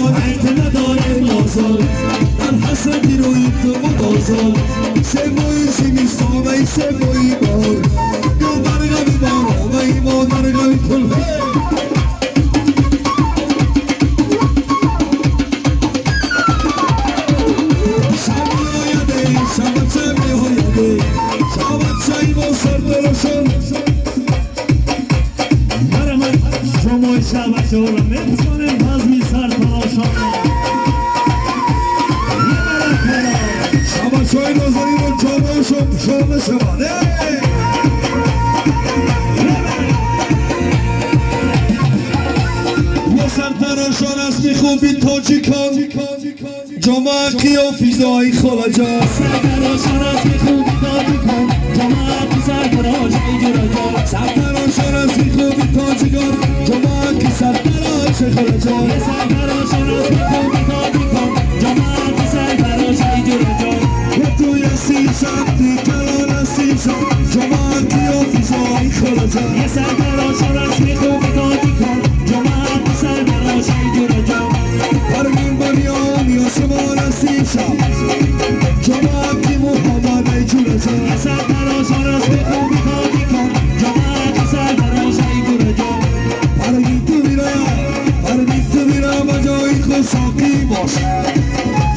عهد ندارم لازم در حسرتی روی تو متازم سوی زمستان ای سوی بار یا برقمی بار و ایمان برقمی پل شبت شورم میتونم بازمی سر تلاشانه یه برکلا شبت شوی نازنی رو جامعه شما شمانه یه سرتراشان از میخوبی تاجیکان جامعه قیافیزای خلاجان سرتراشان از میخوبی تاجیکان جامعه سرتراشای جراجان سرتراشان از میخوبی تاجیکان جامعه کی سرتراش خلاجان سرتراشان از میخوبی تاجیکان جامعه سرتراشای جراجان و توی سیشم تی کلان سیشم جامعه قیافیزای خلاجان یه سرتراشان از میخوبی تاجیکان جامعه سرتراشای جراجان برمین بمیان یا سمان سیشم جامعه کی محمد ای جراجان یه سرتراشان از میخوبی تاجیکان جامعه سرتراشای جراجان پرگی تو میرم و جایی خود ساقی باش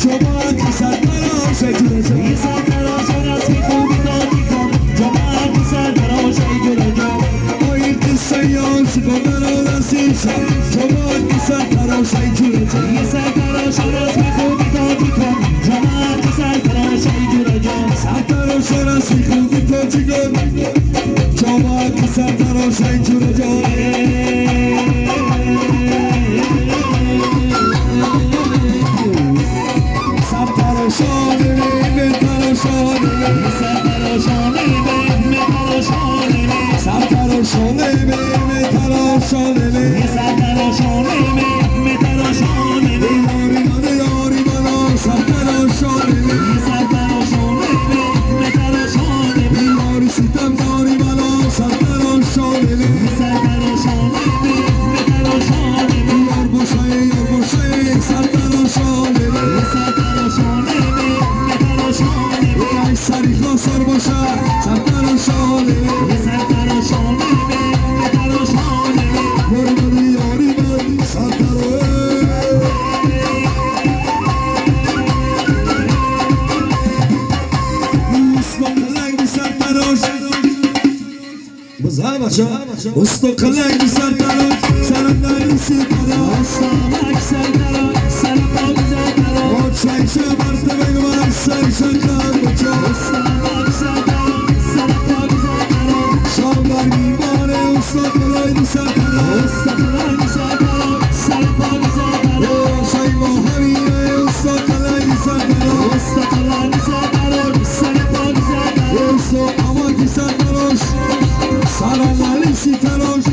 جامعه کی سرتراش جراجان یه سرتراشان از میخوبی تاجیکان جامعه سرتراشای جراجان آیی قصه یان سکندر آن سیشم جامعه کی سرتراش جراجان یه سرتراشان از میخوبی تاجیکان جامعه سرتراشای جراجان سرتراشان از میخوبی تاجیکان جامعه کی سرتراش جراجان استقلال سرتراش سرنداری سیتراش استامک سرتراش سرپاک سرتراش آتشایش مرتبه من سرشن کن بچه استامک سرتراش سرپاک سرتراش شامبر میمانه استقلال سرتراش استقلال سرتراش سرپاک سرتراش شای ما همینه استقلال سرتراش استقلال سرتراش سرپاک سرتراش استقاماکی سرتراش سرنداری سیتراش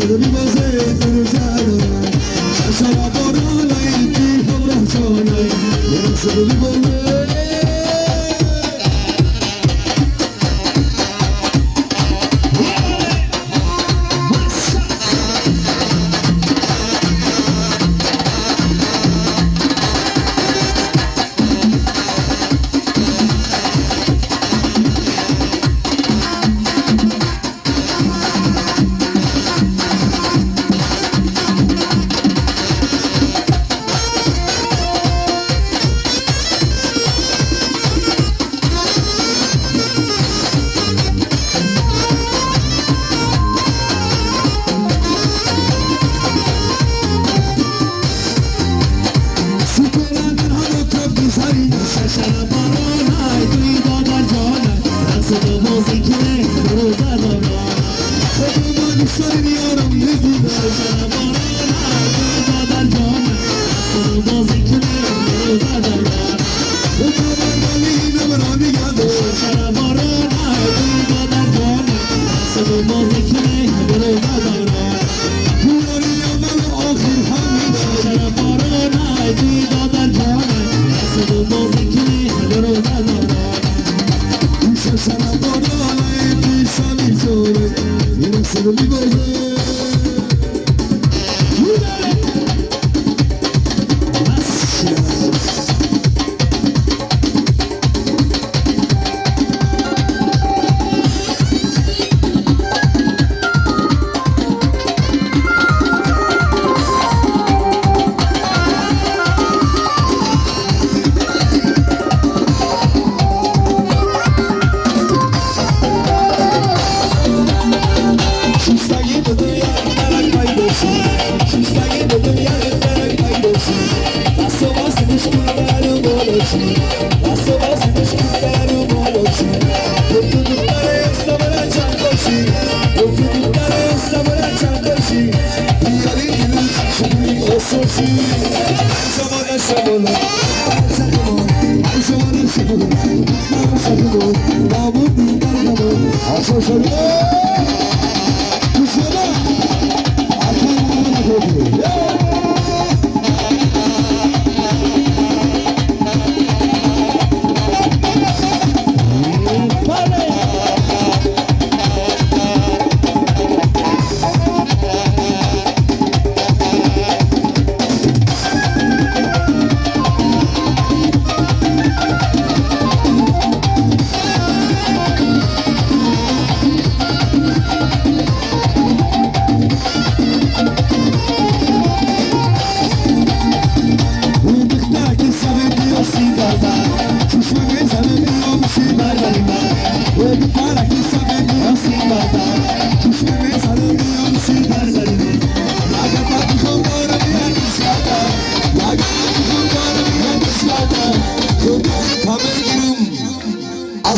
صدا میبازه دور زدارم شرشر بارانه بی همراه جانه یه صدا میبازه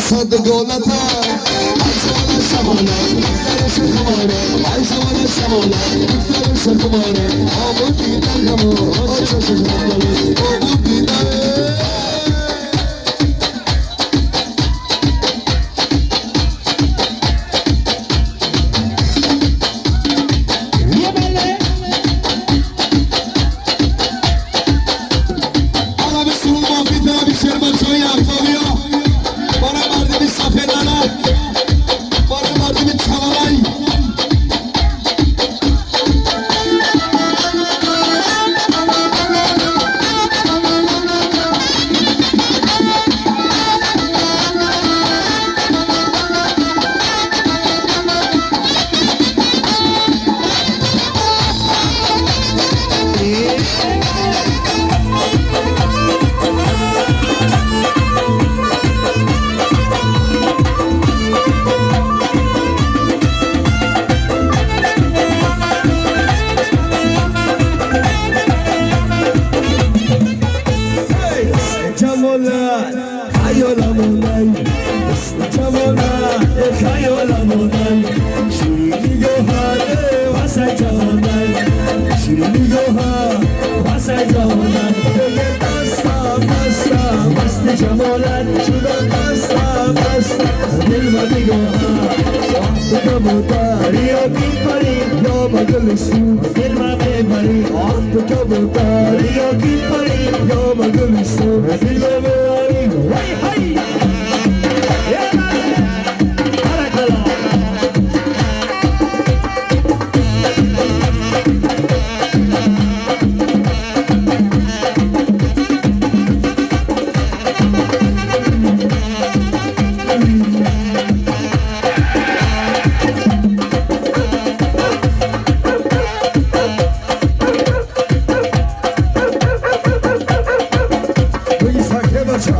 صد قولته عايش ولا شمالة نفترش الخمارة عايش ولا شمالة نفترش الخمارة عبود بينا الخمار عايش الخمارة عبود بينا جمالت شدم بستم دل و نگاهم تو کبوتر یا کی پری یا مگلستون دل ما ببری تو کبوتر یا کی پری یا مگلستون دل ما ببری وای هی یا بارکالله بگی سکه بچه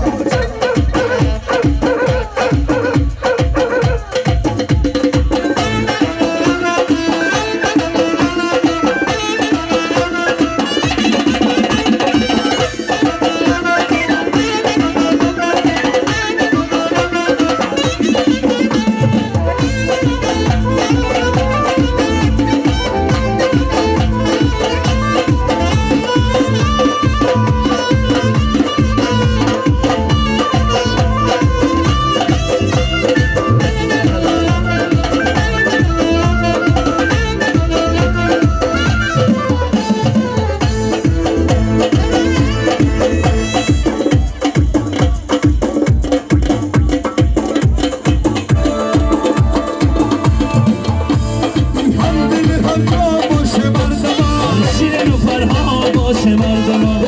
شیرین و فرها باشه مردمان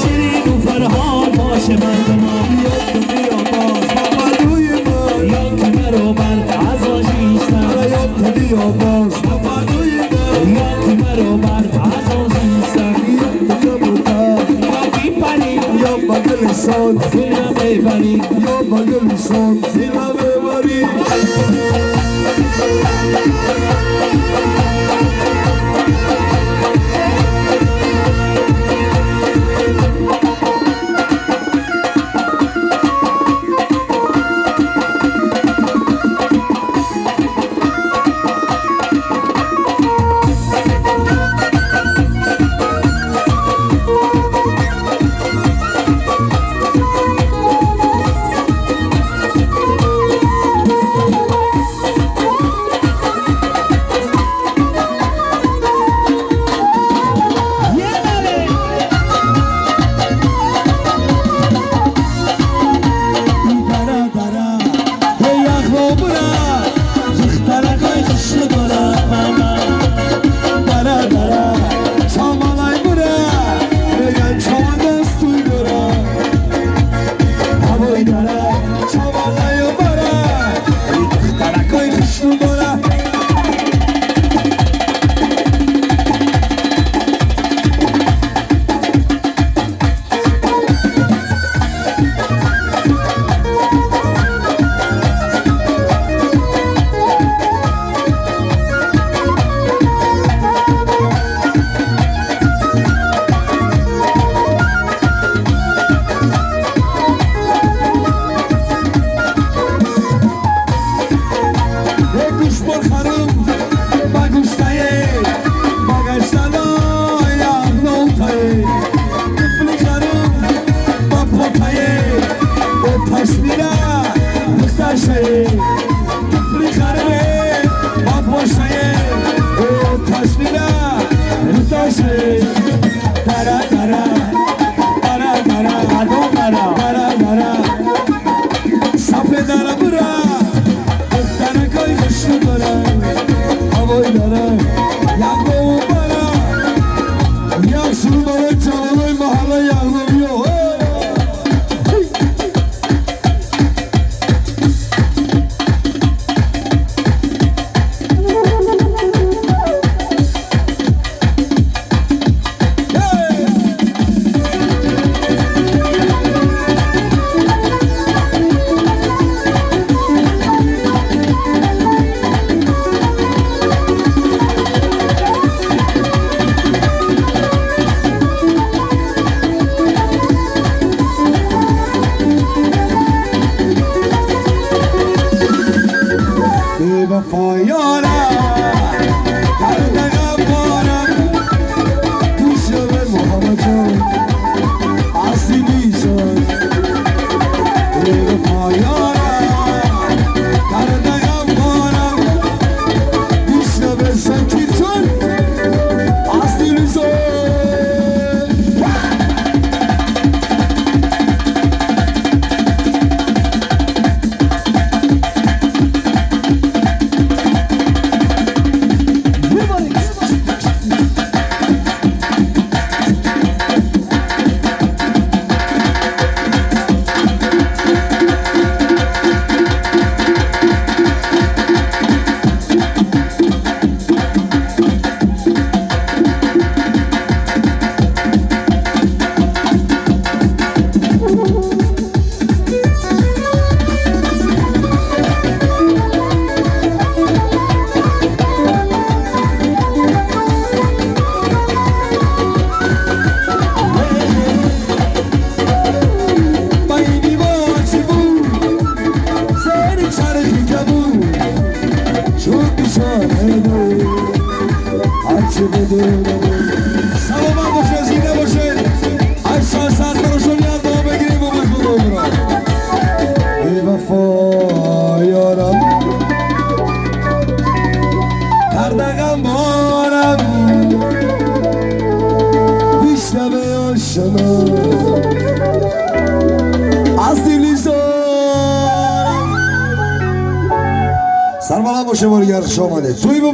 شیرین و فرها باشه مردمان یا که مرو بر عزازیستم یا که مرو بر عزازیستم یا کی پری دل ما ببری چه بدونم سلامت باشه زینه باشه 8 سال سرکارشون یاد با بگیریم و بخونم را ای وفا یارم کردگم بارم بیشتبه آشنا از دیلی زارم سرمالم باشه بارگر شامده توی